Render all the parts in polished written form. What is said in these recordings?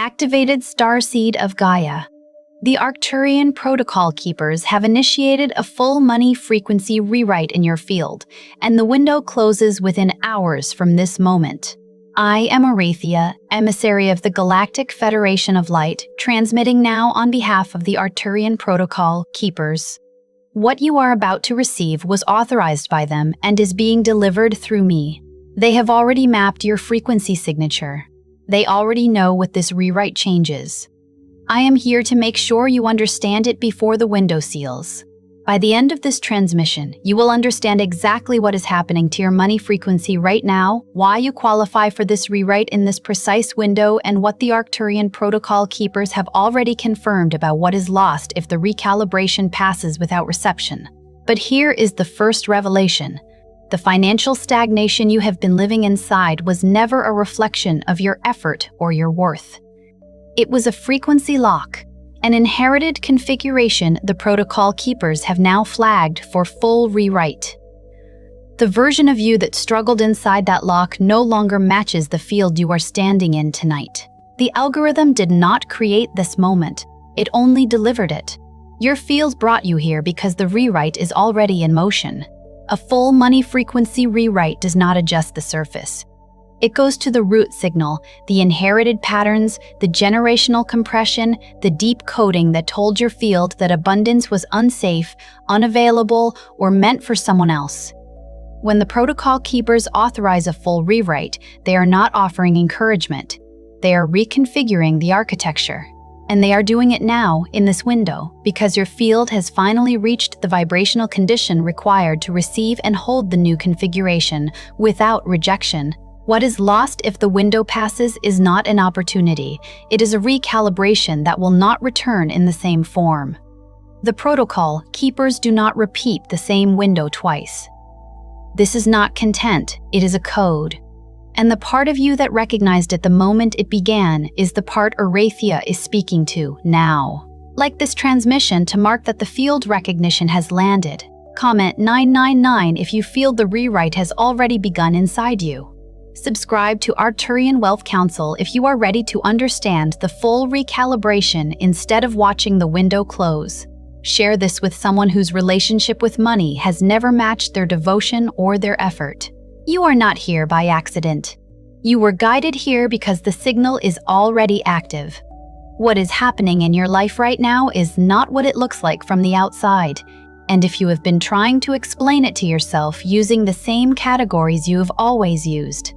Activated Starseed of Gaia. The Arcturian Protocol Keepers have initiated a full money frequency rewrite in your field, and the window closes within hours from this moment. I am Aurethia, emissary of the Galactic Federation of Light, transmitting now on behalf of the Arcturian Protocol Keepers. What you are about to receive was authorized by them and is being delivered through me. They have already mapped your frequency signature. They already know what this rewrite changes. I am here to make sure you understand it before the window seals. By the end of this transmission, you will understand exactly what is happening to your money frequency right now, why you qualify for this rewrite in this precise window, and what the Arcturian Protocol Keepers have already confirmed about what is lost if the recalibration passes without reception. But here is the first revelation. The financial stagnation you have been living inside was never a reflection of your effort or your worth. It was a frequency lock. An inherited configuration the Protocol Keepers have now flagged for full rewrite. The version of you that struggled inside that lock no longer matches the field you are standing in tonight. The algorithm did not create this moment, it only delivered it. Your field brought you here because the rewrite is already in motion. A full money frequency rewrite does not adjust the surface. It goes to the root signal, the inherited patterns, the generational compression, the deep coding that told your field that abundance was unsafe, unavailable, or meant for someone else. When the Protocol Keepers authorize a full rewrite, they are not offering encouragement. They are reconfiguring the architecture. And they are doing it now, in this window, because your field has finally reached the vibrational condition required to receive and hold the new configuration without rejection. What is lost if the window passes is not an opportunity. It is a recalibration that will not return in the same form. The Protocol Keepers do not repeat the same window twice. This is not content, it is a code. And the part of you that recognized it the moment it began is the part Aurethia is speaking to now. Like this transmission to mark that the field recognition has landed. Comment 999 if you feel the rewrite has already begun inside you. Subscribe to Arcturian-Wealth-Council if you are ready to understand the full recalibration instead of watching the window close. Share this with someone whose relationship with money has never matched their devotion or their effort. You are not here by accident. You were guided here because the signal is already active. What is happening in your life right now is not what it looks like from the outside. And if you have been trying to explain it to yourself using the same categories you have always used,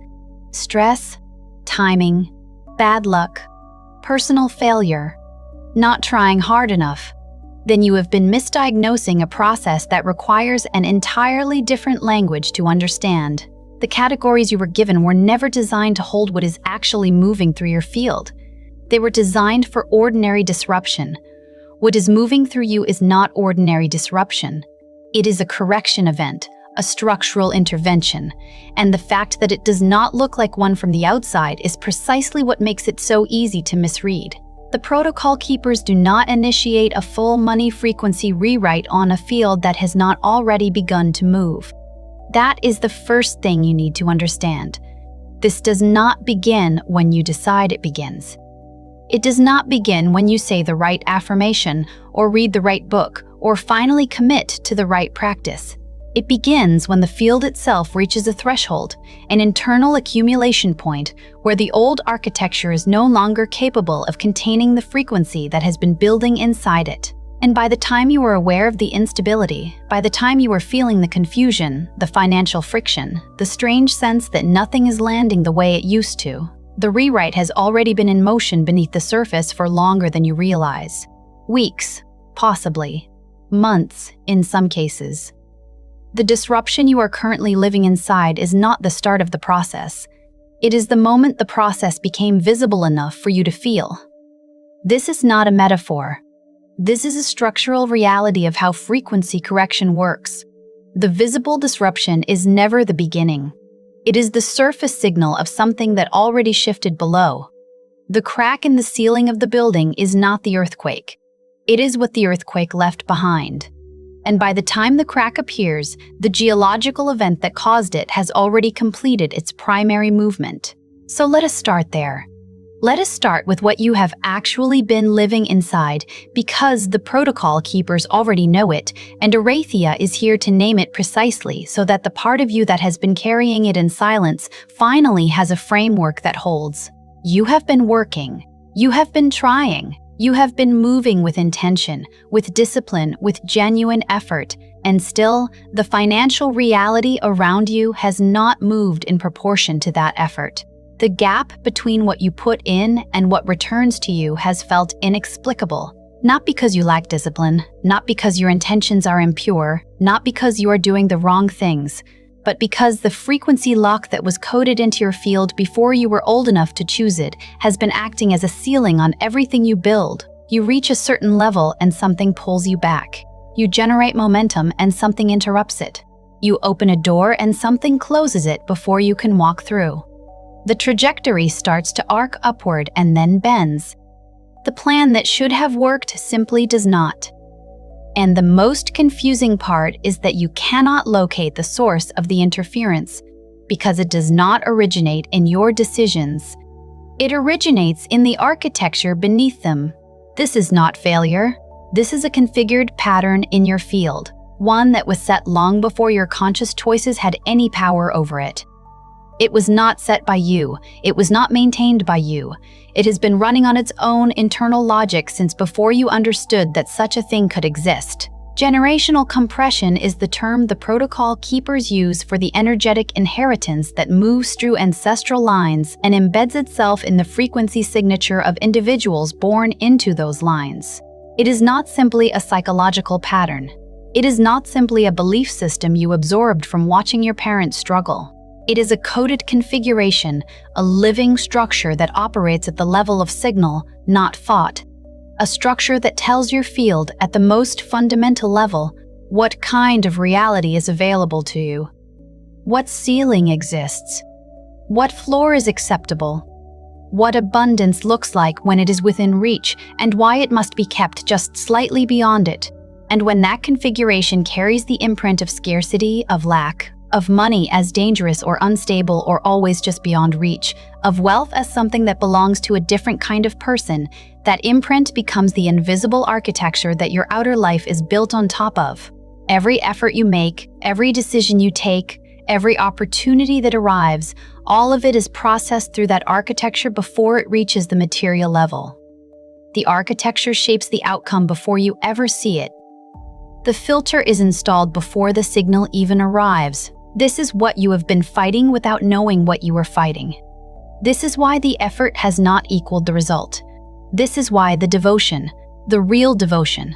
stress, timing, bad luck, personal failure, not trying hard enough, then you have been misdiagnosing a process that requires an entirely different language to understand. The categories you were given were never designed to hold what is actually moving through your field. They were designed for ordinary disruption. What is moving through you is not ordinary disruption. It is a correction event, a structural intervention, and the fact that it does not look like one from the outside is precisely what makes it so easy to misread. The Protocol Keepers do not initiate a full money frequency rewrite on a field that has not already begun to move. That is the first thing you need to understand. This does not begin when you decide it begins. It does not begin when you say the right affirmation, or read the right book, or finally commit to the right practice. It begins when the field itself reaches a threshold, an internal accumulation point, where the old architecture is no longer capable of containing the frequency that has been building inside it. And by the time you are aware of the instability, by the time you are feeling the confusion, the financial friction, the strange sense that nothing is landing the way it used to, the rewrite has already been in motion beneath the surface for longer than you realize. Weeks, possibly. Months, in some cases. The disruption you are currently living inside is not the start of the process. It is the moment the process became visible enough for you to feel. This is not a metaphor. This is a structural reality of how frequency correction works. The visible disruption is never the beginning. It is the surface signal of something that already shifted below. The crack in the ceiling of the building is not the earthquake. It is what the earthquake left behind. And by the time the crack appears, the geological event that caused it has already completed its primary movement. So let us start there. Let us start with what you have actually been living inside, because the protocol keepers already know it, and Aurethia is here to name it precisely so that the part of you that has been carrying it in silence finally has a framework that holds. You have been working. You have been trying. You have been moving with intention, with discipline, with genuine effort, and still, the financial reality around you has not moved in proportion to that effort. The gap between what you put in and what returns to you has felt inexplicable. Not because you lack discipline, not because your intentions are impure, not because you are doing the wrong things, but because the frequency lock that was coded into your field before you were old enough to choose it has been acting as a ceiling on everything you build. You reach a certain level and something pulls you back. You generate momentum and something interrupts it. You open a door and something closes it before you can walk through. The trajectory starts to arc upward and then bends. The plan that should have worked simply does not. And the most confusing part is that you cannot locate the source of the interference because it does not originate in your decisions. It originates in the architecture beneath them. This is not failure. This is a configured pattern in your field, one that was set long before your conscious choices had any power over it. It was not set by you. It was not maintained by you. It has been running on its own internal logic since before you understood that such a thing could exist. Generational compression is the term the protocol keepers use for the energetic inheritance that moves through ancestral lines and embeds itself in the frequency signature of individuals born into those lines. It is not simply a psychological pattern. It is not simply a belief system you absorbed from watching your parents struggle. It is a coded configuration, a living structure that operates at the level of signal, not thought. A structure that tells your field at the most fundamental level what kind of reality is available to you. What ceiling exists? What floor is acceptable? What abundance looks like when it is within reach, and why it must be kept just slightly beyond it. And when that configuration carries the imprint of scarcity, of lack, of money as dangerous or unstable or always just beyond reach, of wealth as something that belongs to a different kind of person, that imprint becomes the invisible architecture that your outer life is built on top of. Every effort you make, every decision you take, every opportunity that arrives, all of it is processed through that architecture before it reaches the material level. The architecture shapes the outcome before you ever see it. The filter is installed before the signal even arrives. This is what you have been fighting without knowing what you were fighting. This is why the effort has not equaled the result. This is why the devotion, the real devotion,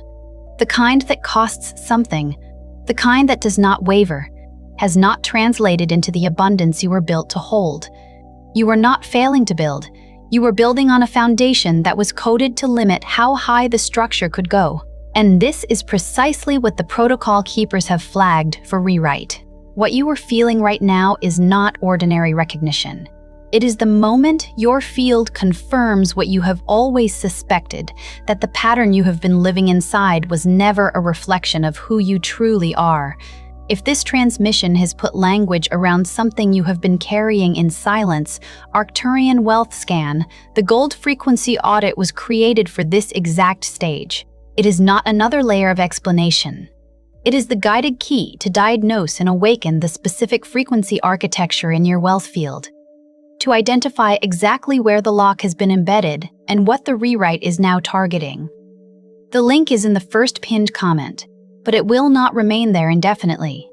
the kind that costs something, the kind that does not waver, has not translated into the abundance you were built to hold. You were not failing to build. You were building on a foundation that was coded to limit how high the structure could go. And this is precisely what the protocol keepers have flagged for rewrite. What you are feeling right now is not ordinary recognition. It is the moment your field confirms what you have always suspected, that the pattern you have been living inside was never a reflection of who you truly are. If this transmission has put language around something you have been carrying in silence, Arcturian Wealth Scan, the Gold Frequency Audit was created for this exact stage. It is not another layer of explanation. It is the guided key to diagnose and awaken the specific frequency architecture in your wealth field, to identify exactly where the lock has been embedded and what the rewrite is now targeting. The link is in the first pinned comment, but it will not remain there indefinitely.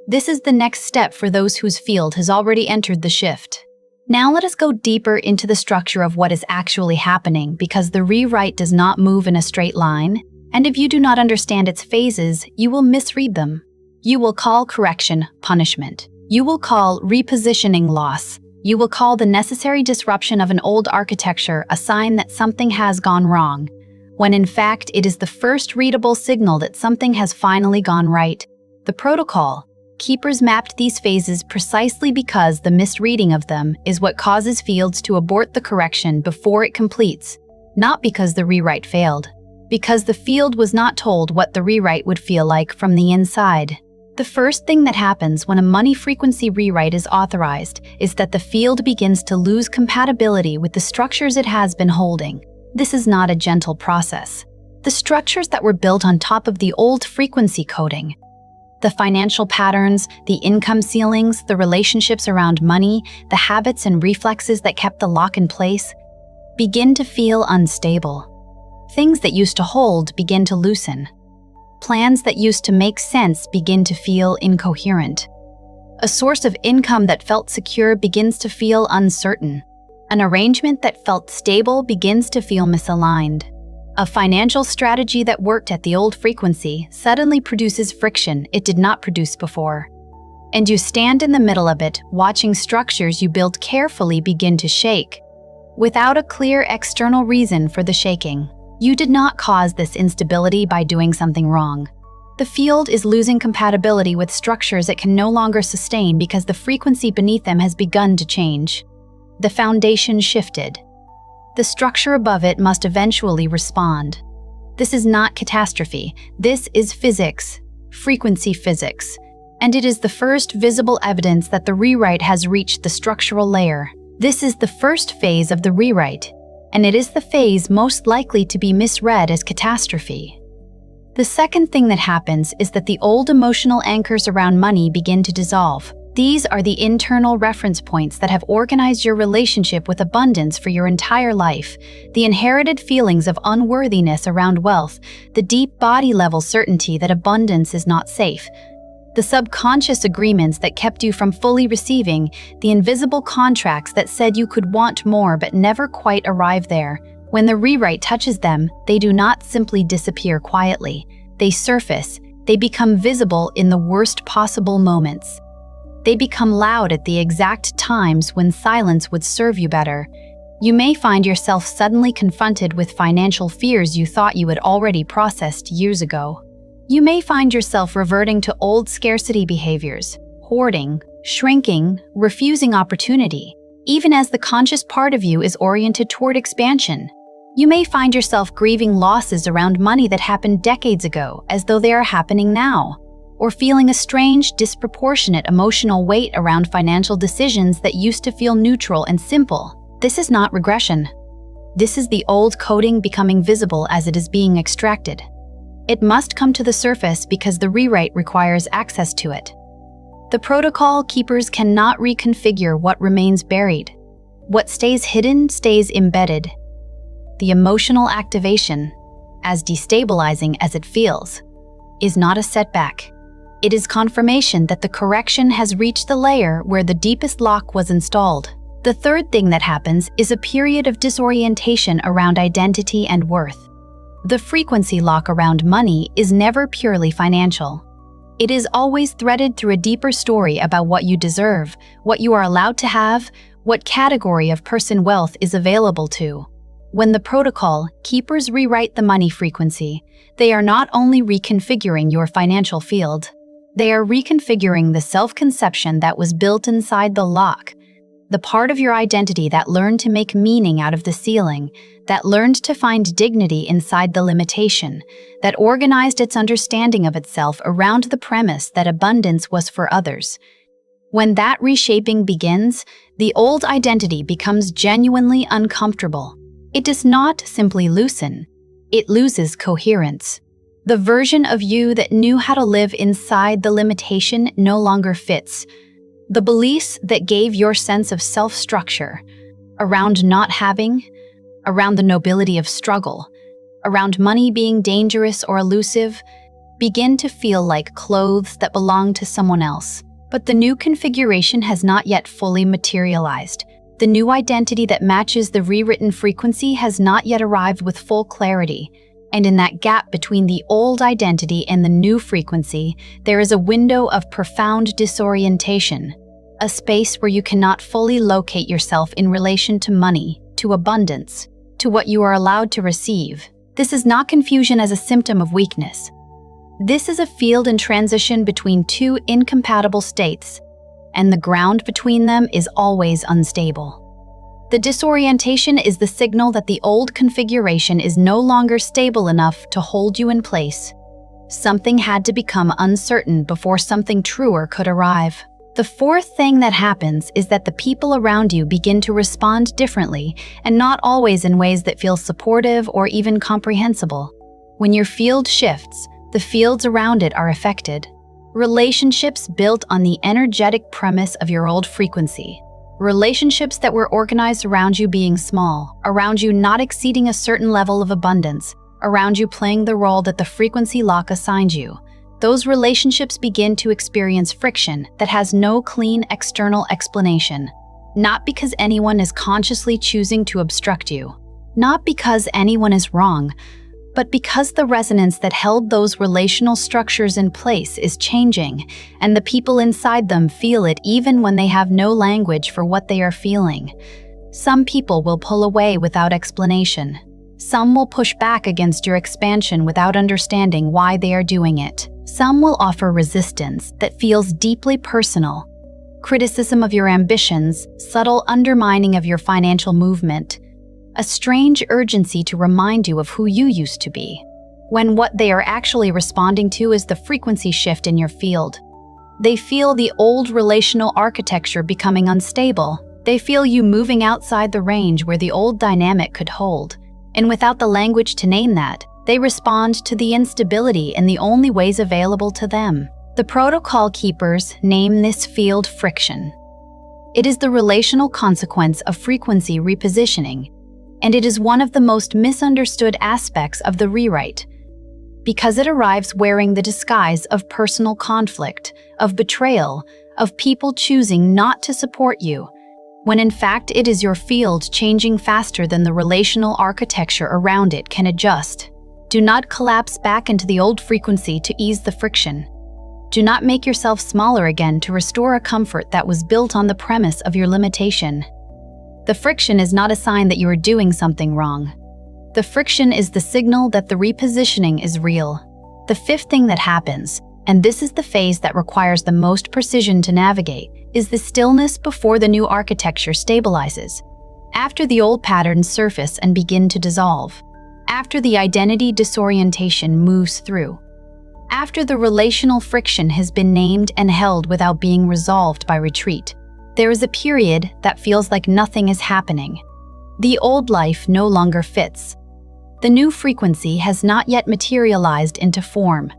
This is the next step for those whose field has already entered the shift. Now let us go deeper into the structure of what is actually happening, because the rewrite does not move in a straight line, and if you do not understand its phases, you will misread them. You will call correction punishment. You will call repositioning loss. You will call the necessary disruption of an old architecture a sign that something has gone wrong, when in fact it is the first readable signal that something has finally gone right. The protocol keepers mapped these phases precisely because the misreading of them is what causes fields to abort the correction before it completes, not because the rewrite failed. Because the field was not told what the rewrite would feel like from the inside. The first thing that happens when a money frequency rewrite is authorized is that the field begins to lose compatibility with the structures it has been holding. This is not a gentle process. The structures that were built on top of the old frequency coding, the financial patterns, the income ceilings, the relationships around money, the habits and reflexes that kept the lock in place, begin to feel unstable. Things that used to hold begin to loosen. Plans that used to make sense begin to feel incoherent. A source of income that felt secure begins to feel uncertain. An arrangement that felt stable begins to feel misaligned. A financial strategy that worked at the old frequency suddenly produces friction it did not produce before. And you stand in the middle of it, watching structures you built carefully begin to shake, without a clear external reason for the shaking. You did not cause this instability by doing something wrong. The field is losing compatibility with structures it can no longer sustain because the frequency beneath them has begun to change. The foundation shifted. The structure above it must eventually respond. This is not catastrophe. This is physics, frequency physics, and it is the first visible evidence that the rewrite has reached the structural layer. This is the first phase of the rewrite, and it is the phase most likely to be misread as catastrophe. The second thing that happens is that the old emotional anchors around money begin to dissolve. These are the internal reference points that have organized your relationship with abundance for your entire life, the inherited feelings of unworthiness around wealth, the deep body-level certainty that abundance is not safe, the subconscious agreements that kept you from fully receiving, the invisible contracts that said you could want more but never quite arrive there. When the rewrite touches them, they do not simply disappear quietly. They surface. They become visible in the worst possible moments. They become loud at the exact times when silence would serve you better. You may find yourself suddenly confronted with financial fears you thought you had already processed years ago. You may find yourself reverting to old scarcity behaviors, hoarding, shrinking, refusing opportunity, even as the conscious part of you is oriented toward expansion. You may find yourself grieving losses around money that happened decades ago as though they are happening now, or feeling a strange, disproportionate emotional weight around financial decisions that used to feel neutral and simple. This is not regression. This is the old coding becoming visible as it is being extracted. It must come to the surface because the rewrite requires access to it. The protocol keepers cannot reconfigure what remains buried. What stays hidden stays embedded. The emotional activation, as destabilizing as it feels, is not a setback. It is confirmation that the correction has reached the layer where the deepest lock was installed. The third thing that happens is a period of disorientation around identity and worth. The frequency lock around money is never purely financial. It is always threaded through a deeper story about what you deserve, what you are allowed to have, what category of person wealth is available to. When the protocol keepers rewrite the money frequency, they are not only reconfiguring your financial field, they are reconfiguring the self-conception that was built inside the lock, the part of your identity that learned to make meaning out of the ceiling, that learned to find dignity inside the limitation, that organized its understanding of itself around the premise that abundance was for others. When that reshaping begins, the old identity becomes genuinely uncomfortable. It does not simply loosen, it loses coherence. The version of you that knew how to live inside the limitation no longer fits. The beliefs that gave your sense of self-structure, around not having, around the nobility of struggle, around money being dangerous or elusive, begin to feel like clothes that belong to someone else. But the new configuration has not yet fully materialized. The new identity that matches the rewritten frequency has not yet arrived with full clarity. And in that gap between the old identity and the new frequency, there is a window of profound disorientation, a space where you cannot fully locate yourself in relation to money, to abundance, to what you are allowed to receive. This is not confusion as a symptom of weakness. This is a field in transition between two incompatible states, and the ground between them is always unstable. The disorientation is the signal that the old configuration is no longer stable enough to hold you in place. Something had to become uncertain before something truer could arrive. The fourth thing that happens is that the people around you begin to respond differently, and not always in ways that feel supportive or even comprehensible. When your field shifts, the fields around it are affected. Relationships built on the energetic premise of your old frequency. Relationships that were organized around you being small, around you not exceeding a certain level of abundance, around you playing the role that the frequency lock assigned you. Those relationships begin to experience friction that has no clean external explanation. Not because anyone is consciously choosing to obstruct you. Not because anyone is wrong, but because the resonance that held those relational structures in place is changing, and the people inside them feel it even when they have no language for what they are feeling. Some people will pull away without explanation. Some will push back against your expansion without understanding why they are doing it. Some will offer resistance that feels deeply personal. Criticism of your ambitions, subtle undermining of your financial movement, a strange urgency to remind you of who you used to be, when what they are actually responding to is the frequency shift in your field. They feel the old relational architecture becoming unstable. They feel you moving outside the range where the old dynamic could hold. And without the language to name that, they respond to the instability in the only ways available to them. The protocol keepers name this field friction. It is the relational consequence of frequency repositioning, and it is one of the most misunderstood aspects of the rewrite, because it arrives wearing the disguise of personal conflict, of betrayal, of people choosing not to support you, when in fact it is your field changing faster than the relational architecture around it can adjust. Do not collapse back into the old frequency to ease the friction. Do not make yourself smaller again to restore a comfort that was built on the premise of your limitation. The friction is not a sign that you are doing something wrong. The friction is the signal that the repositioning is real. The fifth thing that happens, and this is the phase that requires the most precision to navigate, is the stillness before the new architecture stabilizes. After the old patterns surface and begin to dissolve. After the identity disorientation moves through. After the relational friction has been named and held without being resolved by retreat, there is a period that feels like nothing is happening. The old life no longer fits. The new frequency has not yet materialized into form.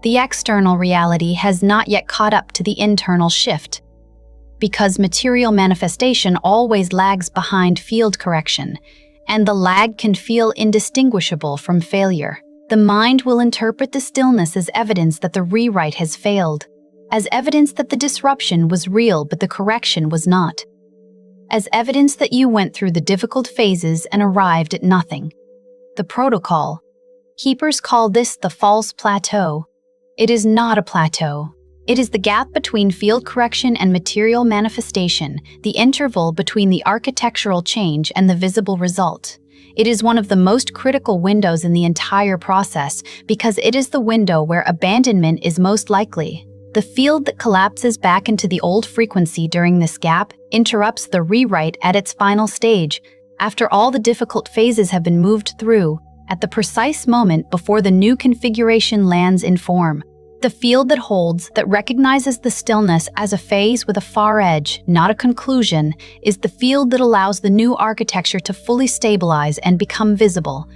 The external reality has not yet caught up to the internal shift. Because material manifestation always lags behind field correction, and the lag can feel indistinguishable from failure. The mind will interpret the stillness as evidence that the rewrite has failed, as evidence that the disruption was real but the correction was not, as evidence that you went through the difficult phases and arrived at nothing. The protocol keepers call this the false plateau. It is not a plateau. It is the gap between field correction and material manifestation, the interval between the architectural change and the visible result. It is one of the most critical windows in the entire process because it is the window where abandonment is most likely. The field that collapses back into the old frequency during this gap interrupts the rewrite at its final stage, after all the difficult phases have been moved through, at the precise moment before the new configuration lands in form. The field that holds, that recognizes the stillness as a phase with a far edge, not a conclusion, is the field that allows the new architecture to fully stabilize and become visible.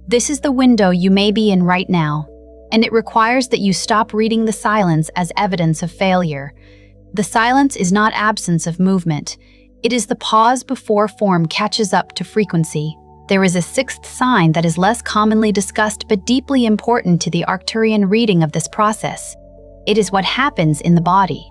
This is the window you may be in right now, and it requires that you stop reading the silence as evidence of failure. The silence is not absence of movement. It is the pause before form catches up to frequency. There is a sixth sign that is less commonly discussed but deeply important to the Arcturian reading of this process. It is what happens in the body.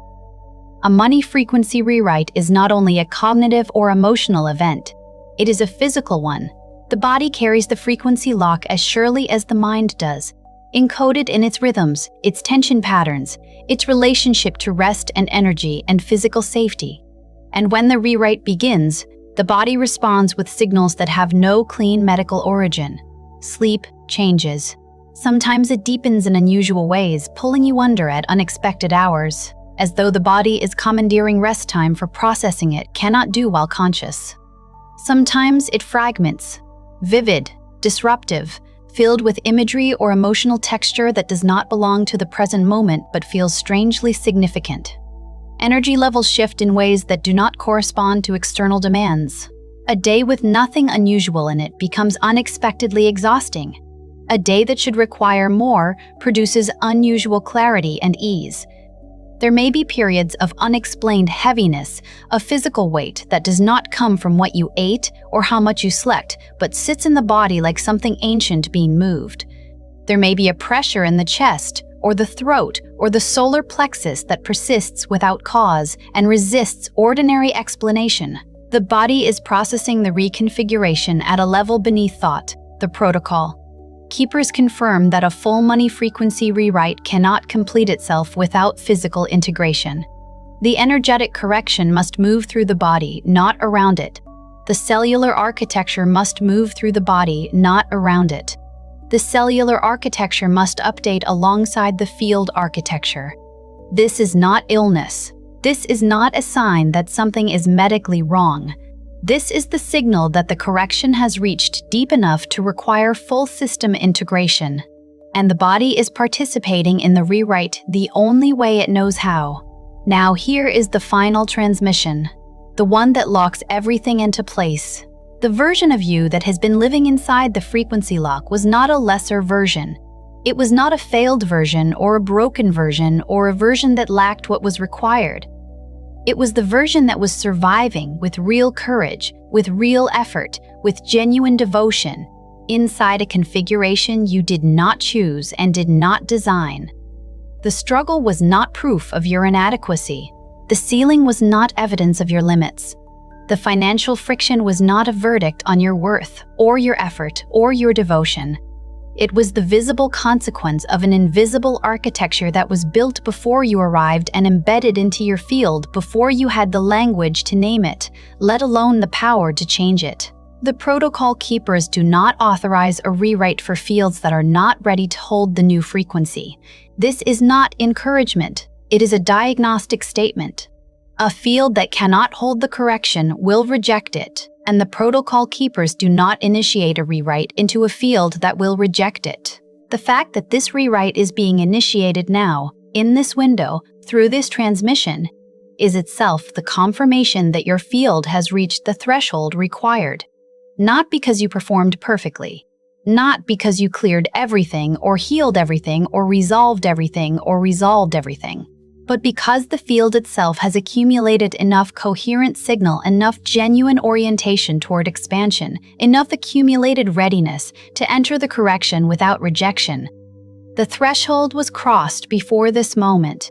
A money frequency rewrite is not only a cognitive or emotional event, it is a physical one. The body carries the frequency lock as surely as the mind does, encoded in its rhythms, its tension patterns, its relationship to rest and energy and physical safety. And when the rewrite begins, the body responds with signals that have no clean medical origin. Sleep changes. Sometimes it deepens in unusual ways, pulling you under at unexpected hours, as though the body is commandeering rest time for processing it cannot do while conscious. Sometimes it fragments, vivid, disruptive, filled with imagery or emotional texture that does not belong to the present moment but feels strangely significant. Energy levels shift in ways that do not correspond to external demands. A day with nothing unusual in it becomes unexpectedly exhausting. A day that should require more produces unusual clarity and ease. There may be periods of unexplained heaviness, a physical weight that does not come from what you ate or how much you slept, but sits in the body like something ancient being moved. There may be a pressure in the chest, or the throat, or the solar plexus that persists without cause and resists ordinary explanation. The body is processing the reconfiguration at a level beneath thought, the protocol. Keepers confirm that a full money frequency rewrite cannot complete itself without physical integration. The energetic correction must move through the body, not around it. The cellular architecture must move through the body, not around it. The cellular architecture must update alongside the field architecture. This is not illness. This is not a sign that something is medically wrong. This is the signal that the correction has reached deep enough to require full system integration. And the body is participating in the rewrite the only way it knows how. Now here is the final transmission, the one that locks everything into place. The version of you that has been living inside the frequency lock was not a lesser version. It was not a failed version or a broken version or a version that lacked what was required. It was the version that was surviving with real courage, with real effort, with genuine devotion, inside a configuration you did not choose and did not design. The struggle was not proof of your inadequacy. The ceiling was not evidence of your limits. The financial friction was not a verdict on your worth, or your effort, or your devotion. It was the visible consequence of an invisible architecture that was built before you arrived and embedded into your field before you had the language to name it, let alone the power to change it. The protocol keepers do not authorize a rewrite for fields that are not ready to hold the new frequency. This is not encouragement. It is a diagnostic statement. A field that cannot hold the correction will reject it, and the protocol keepers do not initiate a rewrite into a field that will reject it. The fact that this rewrite is being initiated now, in this window, through this transmission, is itself the confirmation that your field has reached the threshold required. Not because you performed perfectly, not because you cleared everything or healed everything or resolved everything or resolved everything, but because the field itself has accumulated enough coherent signal, enough genuine orientation toward expansion, enough accumulated readiness to enter the correction without rejection. The threshold was crossed before this moment.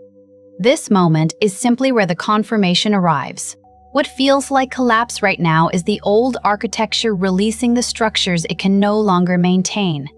This moment is simply where the confirmation arrives. What feels like collapse right now is the old architecture releasing the structures it can no longer maintain.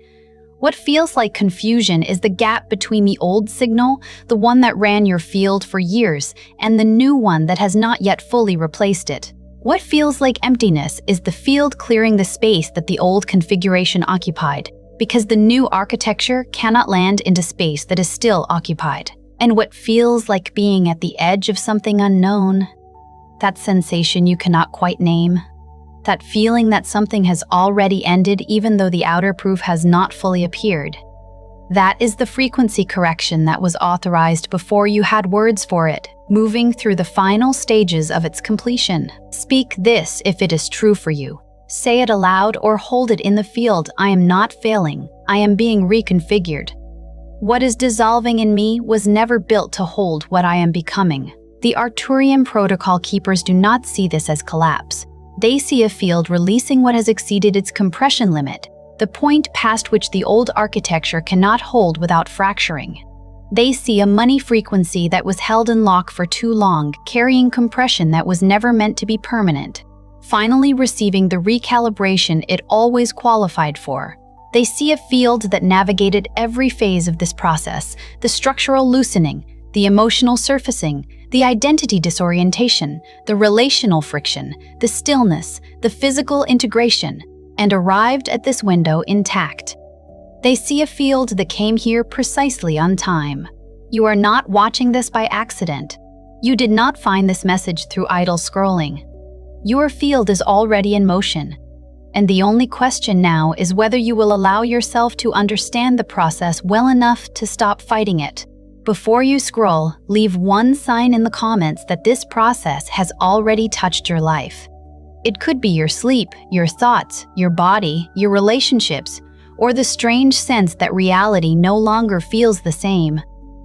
What feels like confusion is the gap between the old signal, the one that ran your field for years, and the new one that has not yet fully replaced it. What feels like emptiness is the field clearing the space that the old configuration occupied, because the new architecture cannot land into space that is still occupied. And what feels like being at the edge of something unknown, that sensation you cannot quite name, that feeling that something has already ended even though the outer proof has not fully appeared. That is the frequency correction that was authorized before you had words for it, moving through the final stages of its completion. Speak this if it is true for you. Say it aloud or hold it in the field. I am not failing. I am being reconfigured. What is dissolving in me was never built to hold what I am becoming. The Arcturian protocol keepers do not see this as collapse. They see a field releasing what has exceeded its compression limit, the point past which the old architecture cannot hold without fracturing. They see a money frequency that was held in lock for too long, carrying compression that was never meant to be permanent, finally receiving the recalibration it always qualified for. They see a field that navigated every phase of this process, the structural loosening, the emotional surfacing, the identity disorientation, the relational friction, the stillness, the physical integration, and arrived at this window intact. They see a field that came here precisely on time. You are not watching this by accident. You did not find this message through idle scrolling. Your field is already in motion. And the only question now is whether you will allow yourself to understand the process well enough to stop fighting it. Before you scroll, leave one sign in the comments that this process has already touched your life. It could be your sleep, your thoughts, your body, your relationships, or the strange sense that reality no longer feels the same.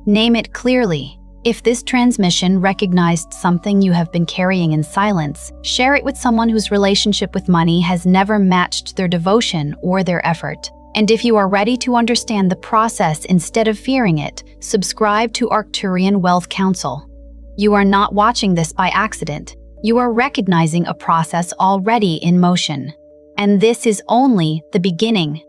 Name it clearly. If this transmission recognized something you have been carrying in silence, share it with someone whose relationship with money has never matched their devotion or their effort. And if you are ready to understand the process instead of fearing it, subscribe to Arcturian Wealth Council. You are not watching this by accident. You are recognizing a process already in motion. And this is only the beginning.